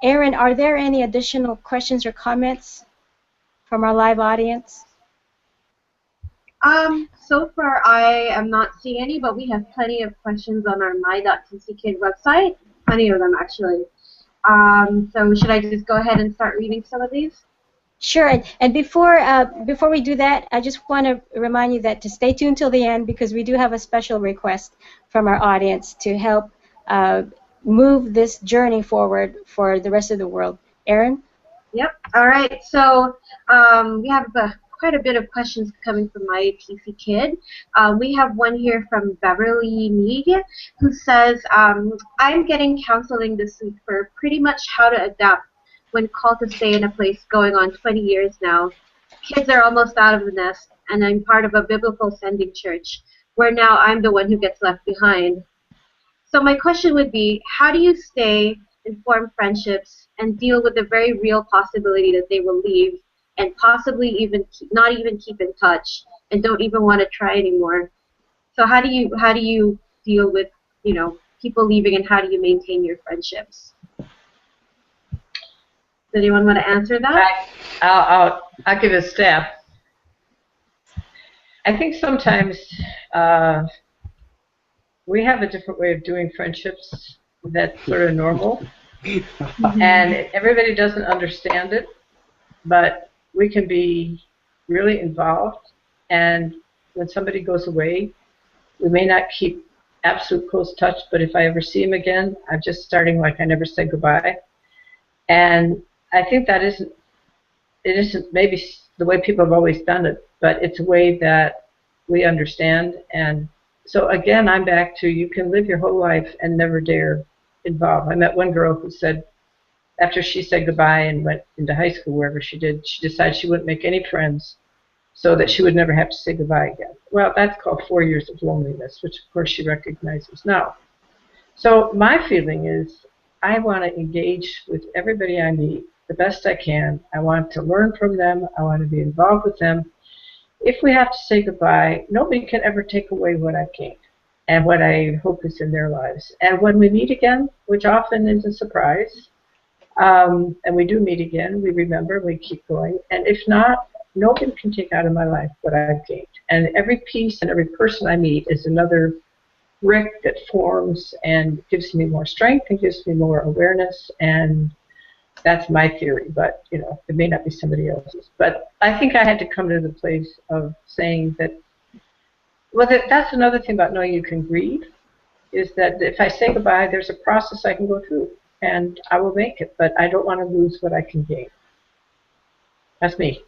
Aaron, are there any additional questions or comments from our live audience? So far I am not seeing any, but we have plenty of questions on our my.tckid website. Plenty of them, actually. So should I just go ahead and start reading some of these? Sure, and before we do that, I just want to remind you that to stay tuned till the end, because we do have a special request from our audience to help move this journey forward for the rest of the world. Aaron? Yep. All right. So we have quite a bit of questions coming from my TCKid. We have one here from Beverly Mead, who says, I'm getting counseling this week for pretty much how to adapt when called to stay in a place going on 20 years now. Kids are almost out of the nest, and I'm part of a biblical sending church, where now I'm the one who gets left behind. So my question would be, how do you stay and form friendships and deal with the very real possibility that they will leave and possibly even not even keep in touch and don't even want to try anymore? So how do you deal with, you know, people leaving, and how do you maintain your friendships? Does anyone want to answer that? I'll give it a stab. I think sometimes we have a different way of doing friendships that's sort of normal, and everybody doesn't understand it, but we can be really involved, and when somebody goes away, we may not keep absolute close touch, but if I ever see him again, I'm just starting like I never said goodbye. And I think that it isn't maybe the way people have always done it, but it's a way that we understand. And so again, I'm back to, you can live your whole life and never dare involve. I met one girl who said, after she said goodbye and went into high school, wherever she did, she decided she wouldn't make any friends so that she would never have to say goodbye again. Well, that's called 4 years of loneliness, which of course she recognizes now. So my feeling is, I want to engage with everybody I meet the best I can. I want to learn from them. I want to be involved with them. If we have to say goodbye, nobody can ever take away what I've gained and what I hope is in their lives. And when we meet again, which often is a surprise, and we do meet again, we remember, we keep going. And if not, nobody can take out of my life what I've gained. And every piece and every person I meet is another brick that forms and gives me more strength and gives me more awareness, and that's my theory, but you know, it may not be somebody else's. But I think I had to come to the place of saying that, well, that's another thing about knowing you can grieve, is that if I say goodbye, there's a process I can go through, and I will make it, but I don't want to lose what I can gain. That's me.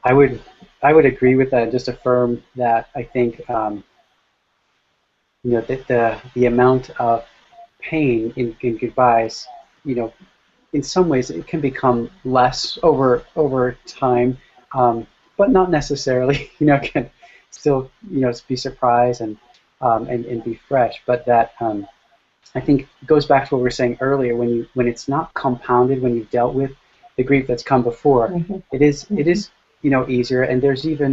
I would agree with that and just affirm that. I think you know, that the amount of pain in goodbyes, you know, in some ways it can become less over time, but not necessarily. You know, can still, you know, be surprised and be fresh. But that I think goes back to what we were saying earlier. When it's not compounded, when you've dealt with the grief that's come before, it is you know, easier. And there's even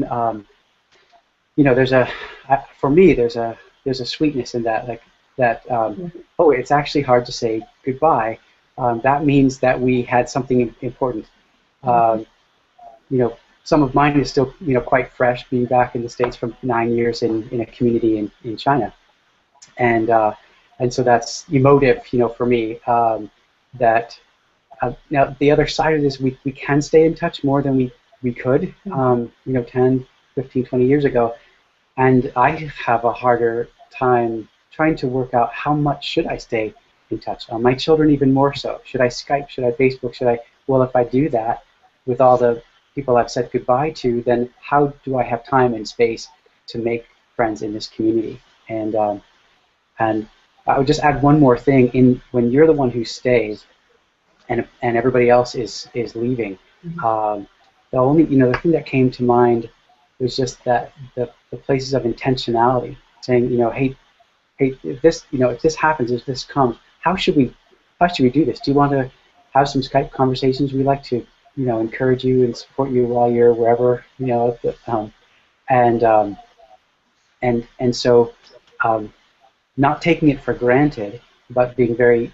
you know, for me there's a sweetness in that, like that oh, it's actually hard to say goodbye. That means that we had something important. You know, some of mine is still, you know, quite fresh, being back in the States from 9 years in a community in China, and so that's emotive, you know, for me. That now the other side of this, we can stay in touch more than we could, you know, 10, 15, 20 years ago, and I have a harder time trying to work out how much should I stay in touch. My children even more so. Should I Skype? Should I Facebook? Should I? Well, if I do that with all the people I've said goodbye to, then how do I have time and space to make friends in this community? And I would just add one more thing. When you're the one who stays, and everybody else is leaving, the only, you know, the thing that came to mind was just that the places of intentionality, saying, you know, hey, if this, you know, if this happens, if this comes, how should we do this? Do you want to have some Skype conversations? We like to, you know, encourage you and support you while you're wherever, you know, and so not taking it for granted but being very,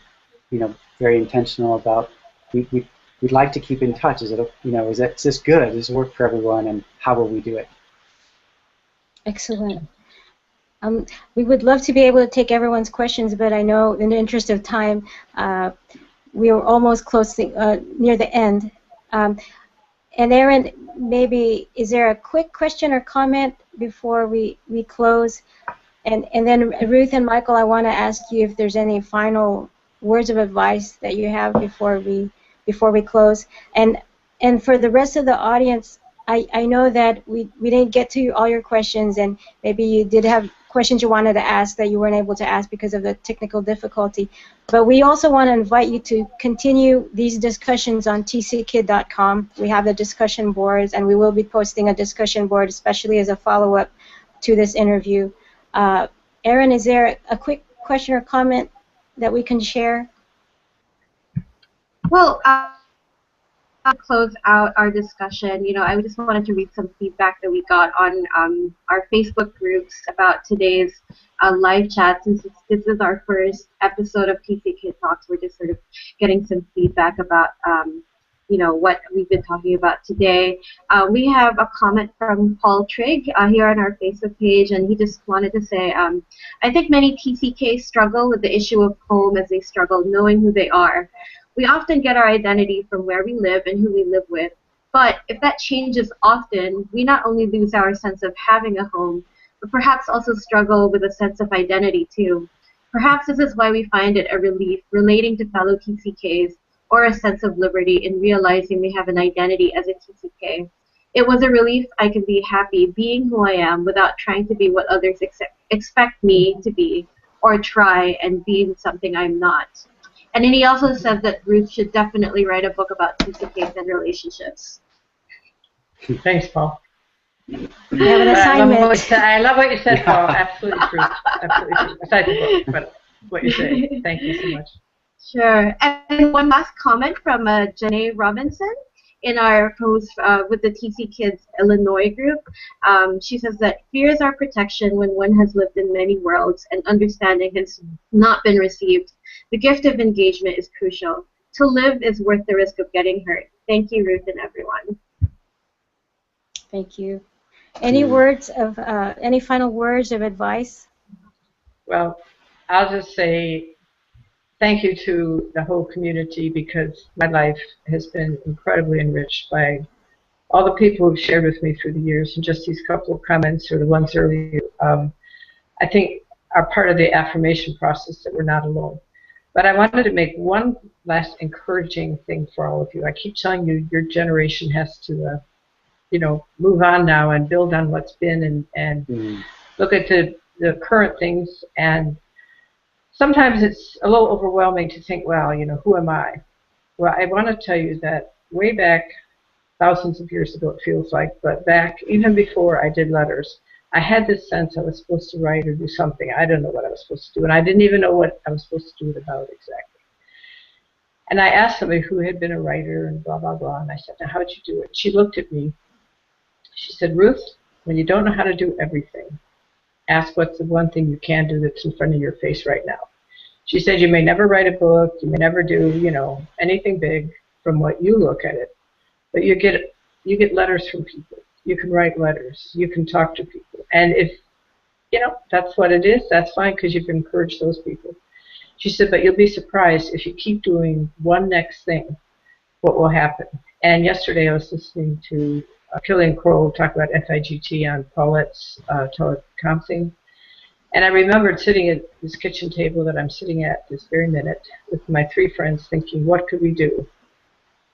very intentional about we'd like to keep in touch. Is this good? Does this work for everyone? And how will we do it? Excellent. We would love to be able to take everyone's questions, but I know in the interest of time, we are almost close to, near the end. And Aaron, maybe is there a quick question or comment before we close? And then Ruth and Michael, I want to ask you if there's any final words of advice that you have before we close. And for the rest of the audience, I know that we didn't get to all your questions, and maybe you did have questions you wanted to ask that you weren't able to ask because of the technical difficulty. But we also want to invite you to continue these discussions on tckid.com. We have the discussion boards, and we will be posting a discussion board, especially as a follow-up to this interview. Aaron, is there a quick question or comment that we can share? Well, I'll close out our discussion. I just wanted to read some feedback that we got on our Facebook groups about today's live chat. Since this is our first episode of TCKid Talks, we're just sort of getting some feedback about what we've been talking about today. We have a comment from Paul Trigg here on our Facebook page, and he just wanted to say, I think many TCK struggle with the issue of home as they struggle knowing who they are. We often get our identity from where we live and who we live with, but if that changes often, we not only lose our sense of having a home, but perhaps also struggle with a sense of identity too. Perhaps this is why we find it a relief relating to fellow TCKs, or a sense of liberty in realizing we have an identity as a TCK. It was a relief I can be happy being who I am without trying to be what others expect me to be, or try and be something I'm not. And then he also said that Ruth should definitely write a book about TCKs and relationships. Thanks, Paul. We have an assignment. I love what you said, Paul. Absolutely true. Absolutely true. Besides the book, but what you say. Thank you so much. Sure. And one last comment from Janae Robinson in our post with the TC Kids Illinois group. She says that fear is our protection when one has lived in many worlds and understanding has not been received. The gift of engagement is crucial. To live is worth the risk of getting hurt. Thank you, Ruth, and everyone. Thank you. Any any final words of advice? Well, I'll just say thank you to the whole community, because my life has been incredibly enriched by all the people who've shared with me through the years, and just these couple of comments or the ones earlier, I think are part of the affirmation process that we're not alone. But I wanted to make one last encouraging thing for all of you. I keep telling you, your generation has to, move on now and build on what's been and look at the current things. And sometimes it's a little overwhelming to think, well, who am I? Well, I want to tell you that way back, thousands of years ago it feels like, but back even before I did letters, I had this sense I was supposed to write or do something. I didn't know what I was supposed to do, and I didn't even know what I was supposed to do it about exactly. And I asked somebody who had been a writer and blah, blah, blah, and I said, now, how'd you do it? She looked at me. She said, Ruth, when you don't know how to do everything, ask what's the one thing you can do that's in front of your face right now. She said, you may never write a book, you may never do, anything big from what you look at it, but you get letters from people. You can write letters. You can talk to people. And if, that's what it is, that's fine, because you've encouraged those people. She said, but you'll be surprised if you keep doing one next thing, what will happen. And yesterday I was listening to Killian Crowe talk about FIGT on Paulette's teleconferencing. And I remembered sitting at this kitchen table that I'm sitting at this very minute with my 3 friends thinking, what could we do?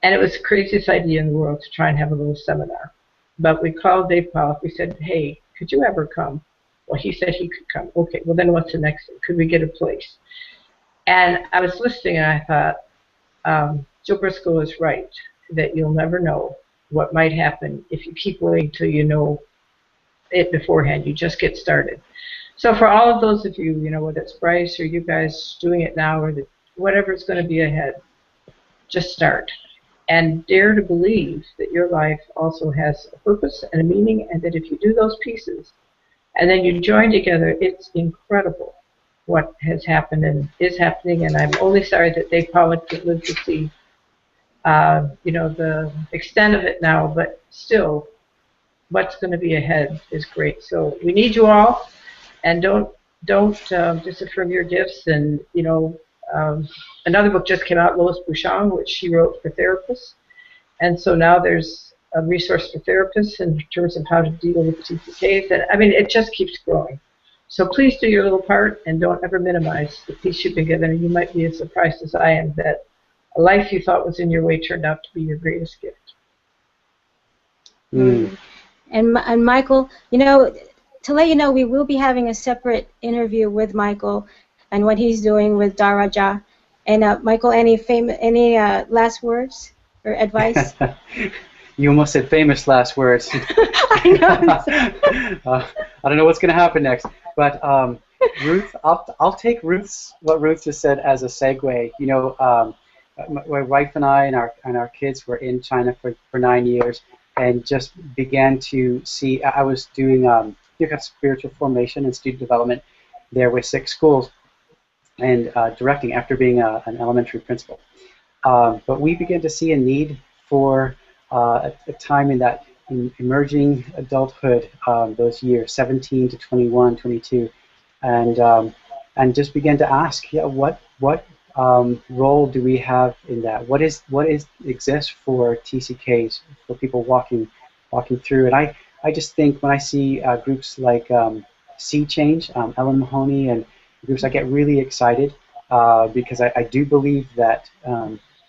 And it was the craziest idea in the world to try and have a little seminar. But we called Dave Pollock. We said, hey, could you ever come? Well, he said he could come. Okay, well, then what's the next thing? Could we get a place? And I was listening, and I thought, Joe Briscoe is right, that you'll never know what might happen if you keep waiting till you know it beforehand. You just get started. So for all of those of you, whether it's Bryce or you guys doing it now or whatever is going to be ahead, just start. And dare to believe that your life also has a purpose and a meaning, and that if you do those pieces and then you join together, it's incredible what has happened and is happening, and I'm only sorry that Dave Pollock didn't live to see, the extent of it now, but still, what's going to be ahead is great. So we need you all, and don't disaffirm your gifts. And another book just came out, Lois Bouchon, which she wrote for therapists, and so now there's a resource for therapists in terms of how to deal with TCKs. And I mean, it just keeps growing. So please do your little part, and don't ever minimize the piece you've been given. And you might be as surprised as I am that a life you thought was in your way turned out to be your greatest gift. Mm. And Michael, to let you know, we will be having a separate interview with Michael and what he's doing with Daraja. And Michael, any last words or advice? You almost said famous last words. I know. I don't know what's going to happen next, but Ruth, I'll take what Ruth just said as a segue. My wife and I and our kids were in China for 9 years, and just began to see. I was doing spiritual formation and student development there with 6 schools, and directing after being an elementary principal. But we began to see a need for a time in that emerging adulthood, those years, 17 to 21, 22, and just began to ask, what role do we have in that? What exists for TCKs, for people walking through? And I just think when I see groups like Sea Change, Ellen Mahoney, and groups, I get really excited because I do believe that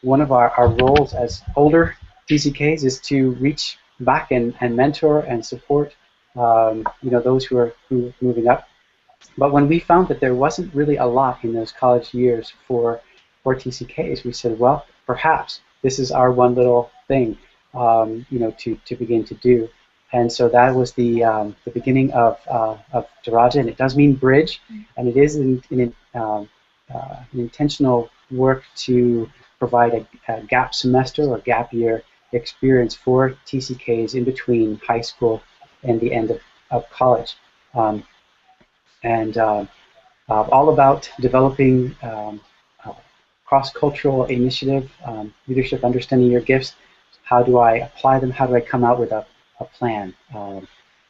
one of our roles as older TCKs is to reach back and mentor and support those who are moving up. But when we found that there wasn't really a lot in those college years for TCKs, we said, well, perhaps this is our one little thing, to begin to do. And so that was the beginning of Daraja, and it does mean bridge, and it is an intentional work to provide a gap semester or gap year experience for TCKs in between high school and the end of college. And all about developing cross-cultural initiative, leadership, understanding your gifts. How do I apply them? How do I come out with a plan?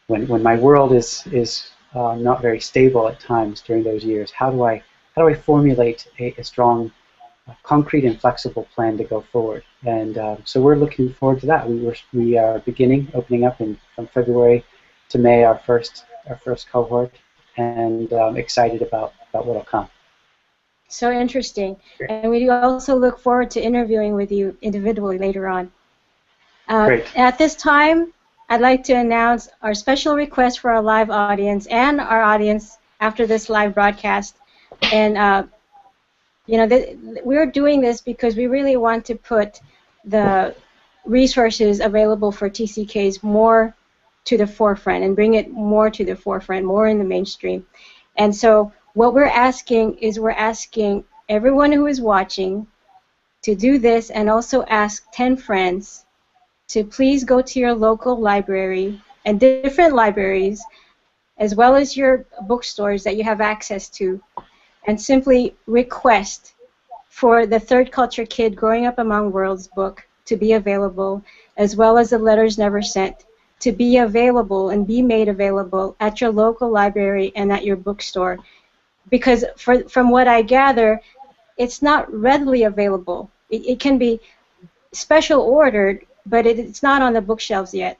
When my world is not very stable at times during those years, how do I formulate a strong, concrete and flexible plan to go forward? And so we're looking forward to that. We are opening up from February to May, our first cohort, and excited about what will come. So interesting. And we do also look forward to interviewing with you individually later on. Great. At this time, I'd like to announce our special request for our live audience and our audience after this live broadcast. And we're doing this because we really want to put the resources available for TCKs more to the forefront and bring it more to the forefront, more in the mainstream. And so what we're asking everyone who is watching to do this, and also ask 10 friends to please go to your local library and different libraries, as well as your bookstores that you have access to, and simply request for the Third Culture Kid Growing Up Among Worlds book to be available, as well as the Letters Never Sent to be available and be made available at your local library and at your bookstore. Because from what I gather, it's not readily available. It can be special ordered, but it's not on the bookshelves yet.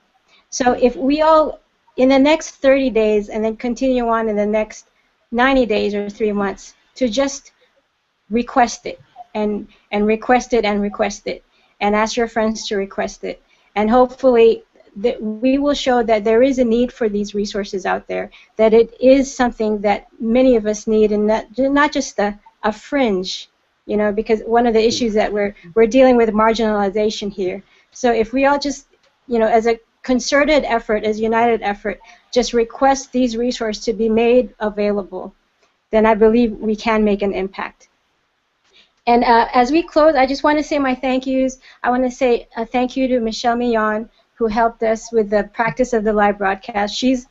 So if we all, in the next 30 days, and then continue on in the next 90 days or 3 months, to just request it, and request it, and request it, and ask your friends to request it. And hopefully that we will show that there is a need for these resources out there, that it is something that many of us need, and not just a fringe, because one of the issues that we're dealing with marginalization here. So if we all just, as a concerted effort, as a united effort, just request these resources to be made available, then I believe we can make an impact. And as we close, I just want to say my thank yous. I want to say a thank you to Michelle Millon, who helped us with the practice of the live broadcast. She's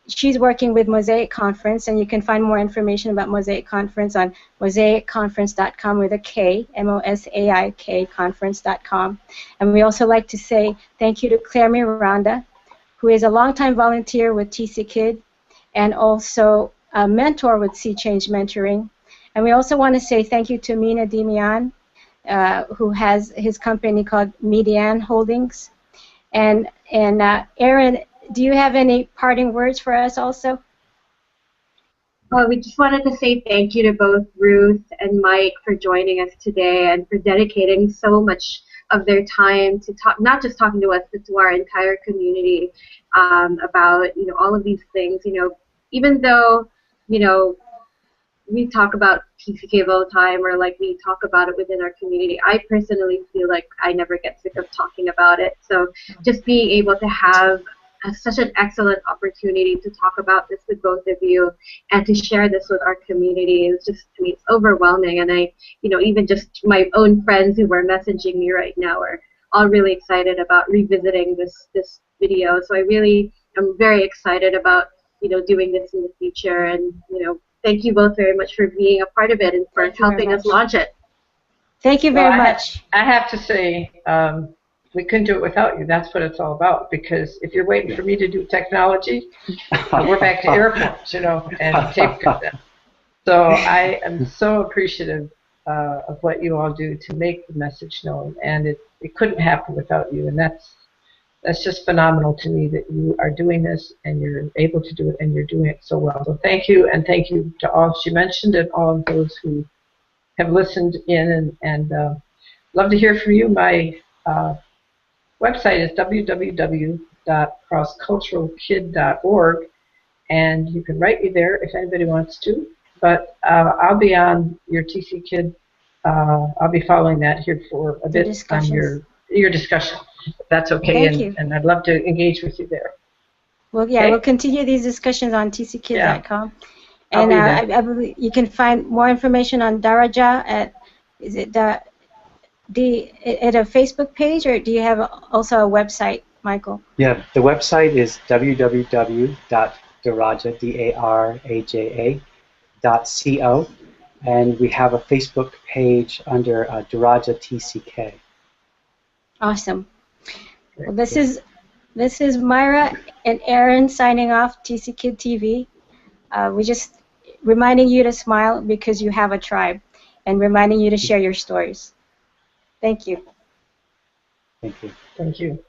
she's working with Mosaic Conference, and you can find more information about Mosaic Conference on mosaicconference.com with a K, M-O-S-A-I-K, conference.com. And we also like to say thank you to Claire Miranda, who is a longtime volunteer with TCKid and also a mentor with Sea Change Mentoring. And we also want to say thank you to Mina Demian, who has his company called Median Holdings. And Aaron, do you have any parting words for us also? Well, we just wanted to say thank you to both Ruth and Mike for joining us today and for dedicating so much of their time to talk, not just talking to us, but to our entire community about, you know, all of these things. You know, even though, you know, we talk about TCK all the time, or like we talk about it within our community, I personally feel like I never get sick of talking about it. So just being able to have such an excellent opportunity to talk about this with both of you and to share this with our community is just, to me, it's overwhelming. And I, you know, even just my own friends who are messaging me right now are all really excited about revisiting this video. So I really am very excited about, you know, doing this in the future. And, you know, thank you both very much for being a part of it and for helping us launch it. Thank you very much. I have to say, we couldn't do it without you. That's what it's all about. Because if you're waiting for me to do technology, we're back to airports, you know, and tape content. So I am so appreciative of what you all do to make the message known, and it couldn't happen without you. And that's just phenomenal to me that you are doing this and you're able to do it and you're doing it so well. So thank you, and thank you to all she mentioned and all of those who have listened in, and love to hear from you. My website is www.crossculturalkid.org, and you can write me there if anybody wants to. But I'll be on your TCKid. I'll be following that here for a bit on your discussion. If that's okay, Thank you. And I'd love to engage with you there. Well, yeah, Okay? We'll continue these discussions on tckid.com. Yeah. And I believe you can find more information on Daraja at, is it at a Facebook page, or do you have also a website, Michael? Yeah, the website is www.daraja.co, and we have a Facebook page under Daraja TCK. Awesome. Well, this is Myra and Aaron signing off TCKid TV. We're just reminding you to smile because you have a tribe, and reminding you to share your stories. Thank you. Thank you. Thank you.